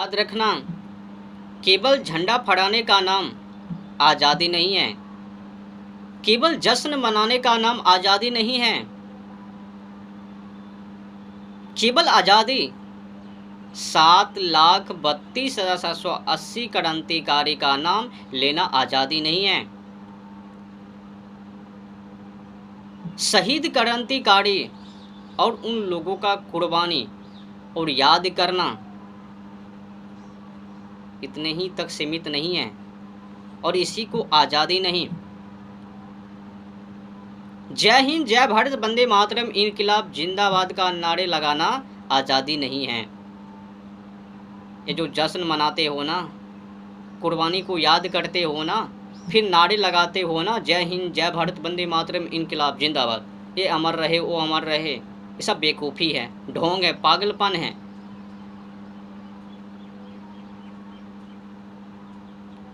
याद रखना, केवल झंडा फहराने का नाम आज़ादी नहीं है, केवल जश्न मनाने का नाम आज़ादी नहीं है। केवल आज़ादी 7,32,780 क्रांतिकारी का नाम लेना आज़ादी नहीं है। शहीद क्रांतिकारी और उन लोगों का कुर्बानी और याद करना इतने ही तक सीमित नहीं है, और इसी को आज़ादी नहीं। जय हिंद, जय भारत, वंदे मातरम, इनकलाब जिंदाबाद का नारे लगाना आज़ादी नहीं है। ये जो जश्न मनाते हो ना, कुर्बानी को याद करते हो ना, फिर नारे लगाते हो ना, जय हिंद, जय भारत, वंदे मातरम, इनकलाब जिंदाबाद, ये अमर रहे, वो अमर रहे, ये सब बेवकूफ़ी है, ढोंग है, पागलपन है।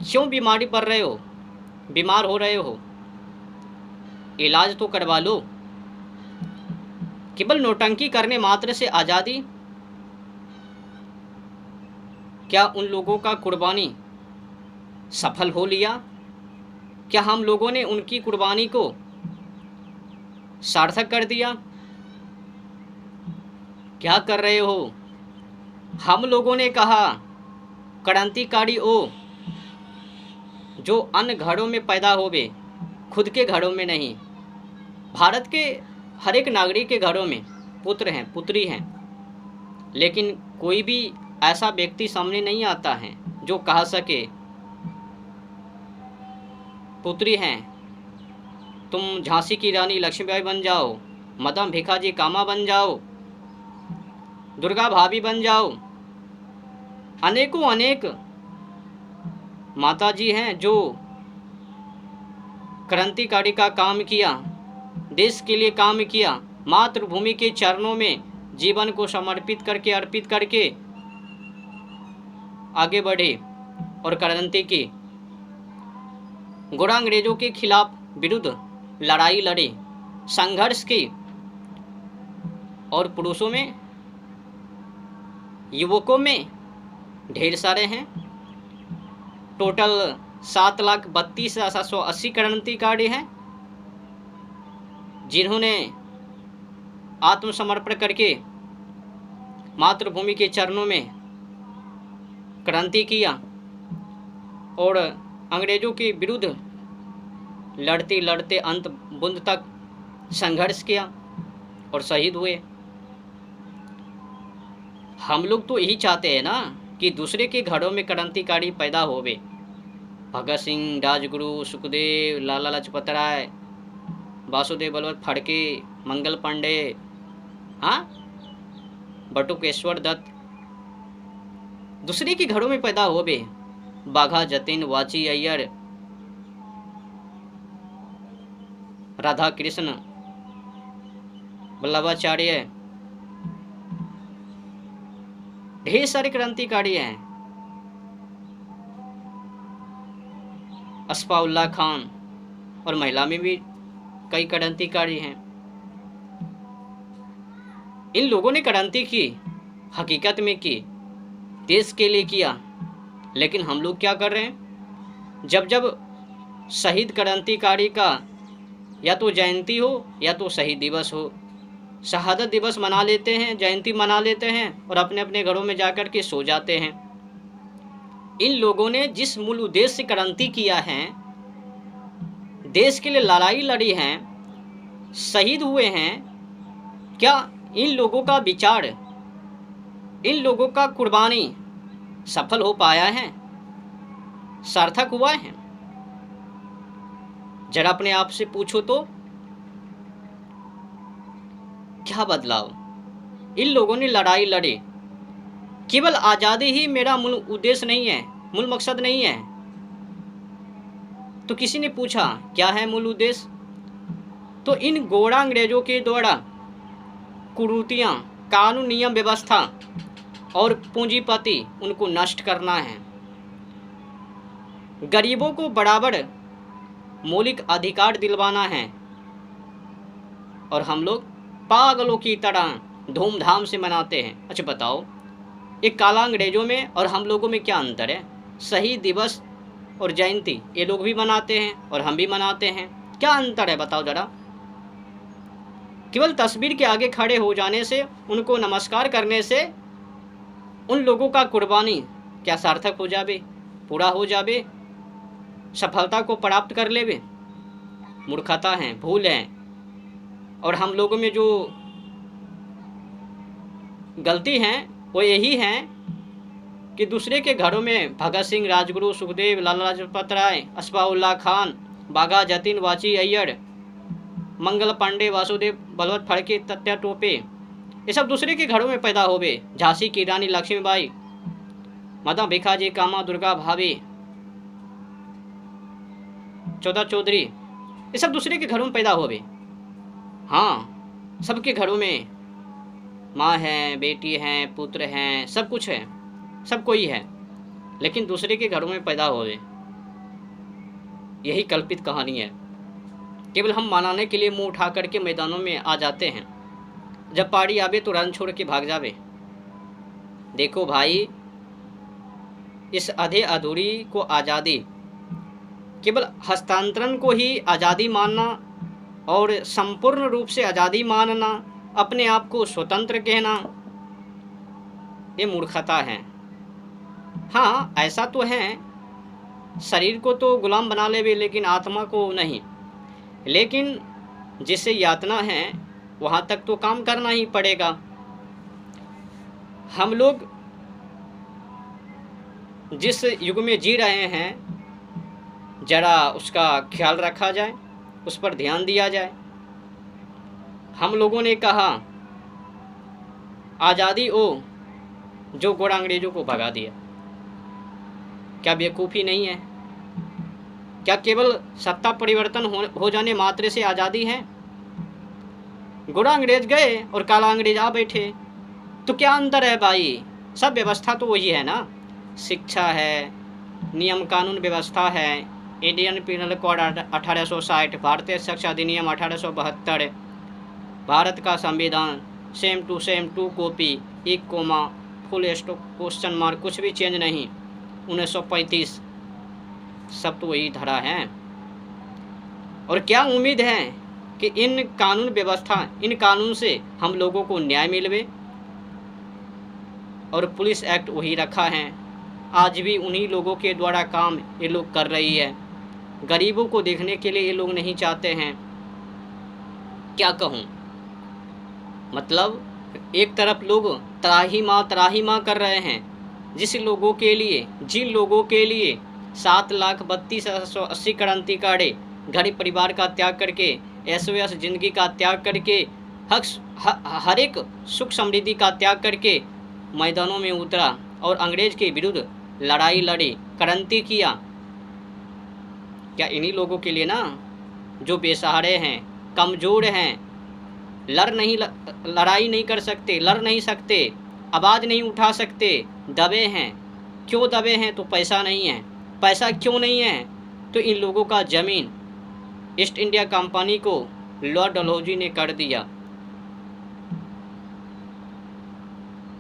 क्यों बीमारी पड़ रहे हो, बीमार हो रहे हो, इलाज तो करवा लो। केवल नौटंकी करने मात्र से आज़ादी? क्या उन लोगों का कुर्बानी सफल हो लिया? क्या हम लोगों ने उनकी कुर्बानी को सार्थक कर दिया? क्या कर रहे हो? हम लोगों ने कहा क्रांतिकारी ओ जो अन्य घरों में पैदा होवे, खुद के घरों में नहीं। भारत के हर एक नागरिक के घरों में पुत्र हैं, पुत्री हैं, लेकिन कोई भी ऐसा व्यक्ति सामने नहीं आता है जो कह सके पुत्री हैं, तुम झांसी की रानी लक्ष्मीबाई बन जाओ, मदन भिखाजी कामा बन जाओ, दुर्गा भाभी बन जाओ। अनेकों अनेक माताजी हैं जो क्रांतिकारी का काम किया, देश के लिए काम किया, मातृभूमि के चरणों में जीवन को समर्पित करके, अर्पित करके आगे बढ़े और क्रांति की गोरा अंग्रेजों के खिलाफ विरुद्ध लड़ाई लड़े, संघर्ष की। और पुरुषों में, युवकों में ढेर सारे हैं। टोटल 7,32,780 क्रांतिकारी हैं जिन्होंने आत्मसमर्पण करके मातृभूमि के चरणों में क्रांति किया और अंग्रेजों के विरुद्ध लड़ते लड़ते अंत बूंद तक संघर्ष किया और शहीद हुए। हम लोग तो यही चाहते हैं ना कि दूसरे के घरों में क्रांतिकारी पैदा होवे। भगत सिंह, राजगुरु, सुखदेव, लाला लाजपत राय, वासुदेव बलवंत फड़के, मंगल पांडे, हाँ, बटुकेश्वर दत्त, दूसरे के घरों में पैदा होवे। बाघा जतिन, वाची अय्यर, राधा कृष्ण, वल्लभाचार्य, ढेर सारे क्रांतिकारी हैं। अस्फाउल्लाह खान, और महिला में भी कई क्रांतिकारी हैं। इन लोगों ने क्रांति की, हकीकत में की, देश के लिए किया। लेकिन हम लोग क्या कर रहे हैं? जब जब शहीद क्रांतिकारी का या तो जयंती हो या तो शहीद दिवस हो, शहादत दिवस मना लेते हैं, जयंती मना लेते हैं और अपने अपने घरों में जाकर के सो जाते हैं। इन लोगों ने जिस मूल उद्देश्य से क्रांति किया है, देश के लिए लड़ाई लड़ी है, शहीद हुए हैं, क्या इन लोगों का विचार, इन लोगों का कुर्बानी सफल हो पाया है, सार्थक हुआ है? जरा अपने आप से पूछो तो। क्या बदलाव? इन लोगों ने लड़ाई लड़ी। केवल आज़ादी ही मेरा मूल उद्देश्य नहीं है, मूल मकसद नहीं है। तो किसी ने पूछा क्या है मूल उद्देश्य? तो इन गोरा अंग्रेजों के द्वारा कुरीतियाँ, कानून, नियम, व्यवस्था और पूंजीपति, उनको नष्ट करना है। गरीबों को बराबर मौलिक अधिकार दिलवाना है। और हम लोग पागलों की तरह धूमधाम से मनाते हैं। अच्छा बताओ, एक काला अंग्रेजों में और हम लोगों में क्या अंतर है? शहीद दिवस और जयंती ये लोग भी मनाते हैं और हम भी मनाते हैं, क्या अंतर है बताओ ज़रा? केवल तस्वीर के आगे खड़े हो जाने से, उनको नमस्कार करने से उन लोगों का कुर्बानी क्या सार्थक हो जावे, पूरा हो जावे, सफलता को प्राप्त कर लेवे? मूर्खता है, भूल है। और हम लोगों में जो गलती है वो यही है कि दूसरे के घरों में भगत सिंह, राजगुरु, सुखदेव, लाला लाजपत राय, अस्फाउल्लाह खान, बाघा जतीन, वाची अय्यर, मंगल पांडे, वासुदेव बलवत फड़के, तत्या टोपे, ये सब दूसरे के घरों में पैदा होवे। झांसी की रानी लक्ष्मीबाई, माता भिखाजी, कामा दुर्गा भाभी, चौधरी चौधरी, ये सब दूसरे के घरों में पैदा होवे। हाँ, सबके घरों में माँ है, बेटी हैं, पुत्र हैं, सब कुछ है, सब कोई है, लेकिन दूसरे के घरों में पैदा होवे, यही कल्पित कहानी है। केवल हम मनाने के लिए मुंह उठा करके मैदानों में आ जाते हैं, जब पारी आवे तो रन छोड़ के भाग जावे। देखो भाई, इस आधे अधूरी को आज़ादी, केवल हस्तांतरण को ही आज़ादी मानना और संपूर्ण रूप से आज़ादी मानना, अपने आप को स्वतंत्र कहना, ये मूर्खता है। हाँ, ऐसा तो है, शरीर को तो गुलाम बना लेवे लेकिन आत्मा को नहीं। लेकिन जिससे यातना है वहाँ तक तो काम करना ही पड़ेगा। हम लोग जिस युग में जी रहे हैं, जरा उसका ख्याल रखा जाए, उस पर ध्यान दिया जाए। हम लोगों ने कहा आज़ादी ओ जो गोरा अंग्रेजों को भगा दिया, क्या बेवकूफ़ी नहीं है? क्या केवल सत्ता परिवर्तन हो जाने मात्र से आज़ादी है? गोरा अंग्रेज गए और काला अंग्रेज आ बैठे, तो क्या अंतर है भाई? सब व्यवस्था तो वही है ना। शिक्षा है, नियम कानून व्यवस्था है, इंडियन पिनल कोड 1860, भारतीय शिक्षा अधिनियम 1872, भारत का संविधान सेम टू कॉपी, एक comma, full stop, question mark, कुछ भी चेंज नहीं, 1935, सब तो वही धरा है। और क्या उम्मीद है कि इन कानून व्यवस्था, इन कानून से हम लोगों को न्याय मिलवे? और पुलिस एक्ट वही रखा है, आज भी उन्हीं लोगों के द्वारा काम ये लोग कर रही है। गरीबों को देखने के लिए ये लोग नहीं चाहते हैं। क्या कहूँ, मतलब एक तरफ लोग त्राही माँ कर रहे हैं, जिन लोगों के लिए 7,32,180 क्रांतिकारी गरीब परिवार का त्याग करके, ऐश जिंदगी का त्याग करके, हर एक सुख समृद्धि का त्याग करके मैदानों में उतरा और अंग्रेज के विरुद्ध लड़ाई लड़ी, क्रांति किया। क्या इन्हीं लोगों के लिए ना, जो बेसहारे हैं, कमज़ोर हैं, लड़ाई नहीं कर सकते, लड़ नहीं सकते, आवाज़ नहीं उठा सकते, दबे हैं। क्यों दबे हैं? तो पैसा नहीं है। पैसा क्यों नहीं है? तो इन लोगों का ज़मीन ईस्ट इंडिया कंपनी को लॉर्ड डलहौजी ने कर दिया।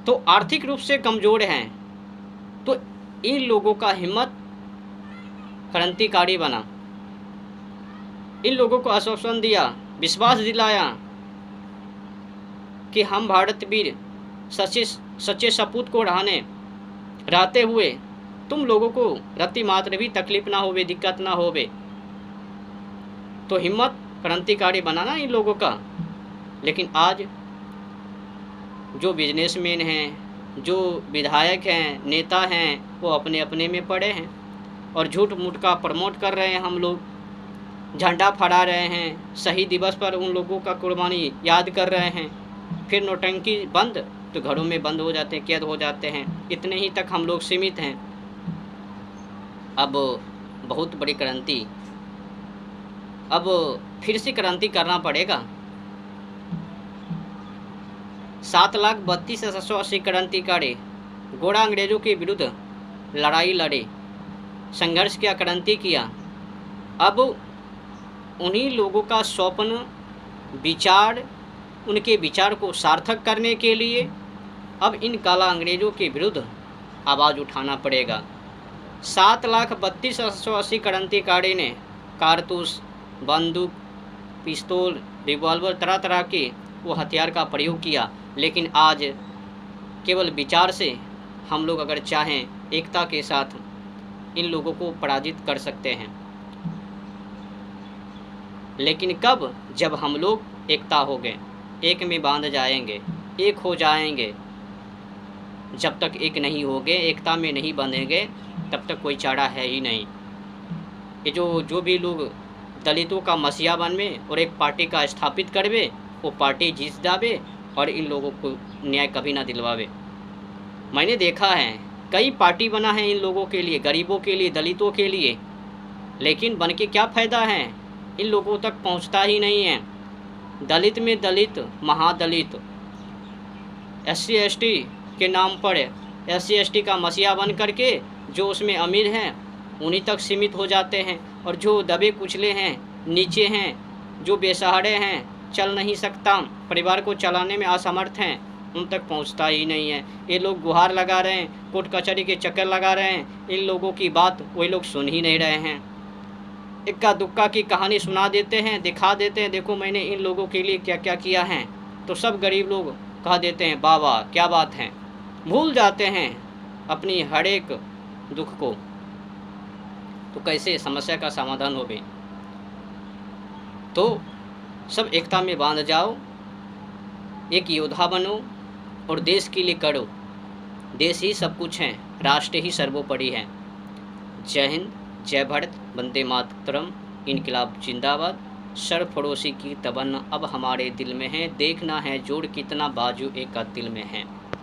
तो आर्थिक रूप से कमज़ोर हैं, तो इन लोगों का हिम्मत क्रांतिकारी बना, इन लोगों को आश्वासन दिया, विश्वास दिलाया कि हम भारत वीर सच्चे सपूत को रहते हुए तुम लोगों को रत्ती मात्र भी तकलीफ ना होवे, दिक्कत ना होवे। तो हिम्मत क्रांतिकारी बनाना इन लोगों का। लेकिन आज जो बिजनेसमैन हैं, जो विधायक हैं, नेता हैं, वो अपने अपने में पड़े हैं और झूठ मूठ का प्रमोट कर रहे हैं। हम लोग झंडा फहरा रहे हैं, शहीद दिवस पर उन लोगों का कुर्बानी याद कर रहे हैं, फिर नौटंकी बंद तो घरों में बंद हो जाते हैं, कैद हो जाते हैं। इतने ही तक हम लोग सीमित हैं। अब बहुत बड़ी क्रांति, अब फिर से क्रांति करना पड़ेगा। 7,32,180 क्रांतिकारी गोरा अंग्रेजों के विरुद्ध लड़ाई लड़े, संघर्ष किया, क्रांति किया। अब उन्हीं लोगों का स्वप्न, विचार, उनके विचार को सार्थक करने के लिए अब इन काला अंग्रेज़ों के विरुद्ध आवाज़ उठाना पड़ेगा। 7,32,880 क्रांतिकारी ने कारतूस, बंदूक, पिस्तौल, रिवॉल्वर, तरह तरह के वो हथियार का प्रयोग किया, लेकिन आज केवल विचार से हम लोग अगर चाहें एकता के साथ इन लोगों को पराजित कर सकते हैं। लेकिन कब? जब हम लोग एकता हो गए, एक में बांध जाएंगे, एक हो जाएंगे। जब तक एक नहीं होंगे, एकता में नहीं बंधेंगे, तब तक कोई चारा है ही नहीं। ये जो भी लोग दलितों का मसीहा बनवे और एक पार्टी का स्थापित करवे, वो पार्टी जीत जावे और इन लोगों को न्याय कभी ना दिलवावे। मैंने देखा है कई पार्टी बना है इन लोगों के लिए, गरीबों के लिए, दलितों के लिए, लेकिन बन के क्या फ़ायदा है? इन लोगों तक पहुंचता ही नहीं है। दलित में दलित, महादलित, SC ST के नाम पर SC ST का मसीहा बन करके जो उसमें अमीर हैं उन्हीं तक सीमित हो जाते हैं, और जो दबे कुचले हैं, नीचे हैं, जो बेसहारे हैं, चल नहीं सकता, परिवार को चलाने में असमर्थ हैं, उन तक पहुंचता ही नहीं है। ये लोग गुहार लगा रहे हैं, कोर्ट कचहरी के चक्कर लगा रहे हैं, इन लोगों की बात वही लोग सुन ही नहीं रहे हैं। इक्का दुक्का की कहानी सुना देते हैं, दिखा देते हैं, देखो मैंने इन लोगों के लिए क्या क्या किया है, तो सब गरीब लोग कह देते हैं वाह वाह क्या बात है, भूल जाते हैं अपनी हर एक दुख को। तो कैसे समस्या का समाधान हो गई? तो सब एकता में बांध जाओ, एक योद्धा बनो और देश के लिए करो। देश ही सब कुछ है, राष्ट्र ही सर्वोपरि है। जय हिंद, जय भारत, वंदे मातरम, इनकलाब जिंदाबाद। सरफरोशी की तमन्ना अब हमारे दिल में है, देखना है जोड़ कितना बाजू एक दिल में है।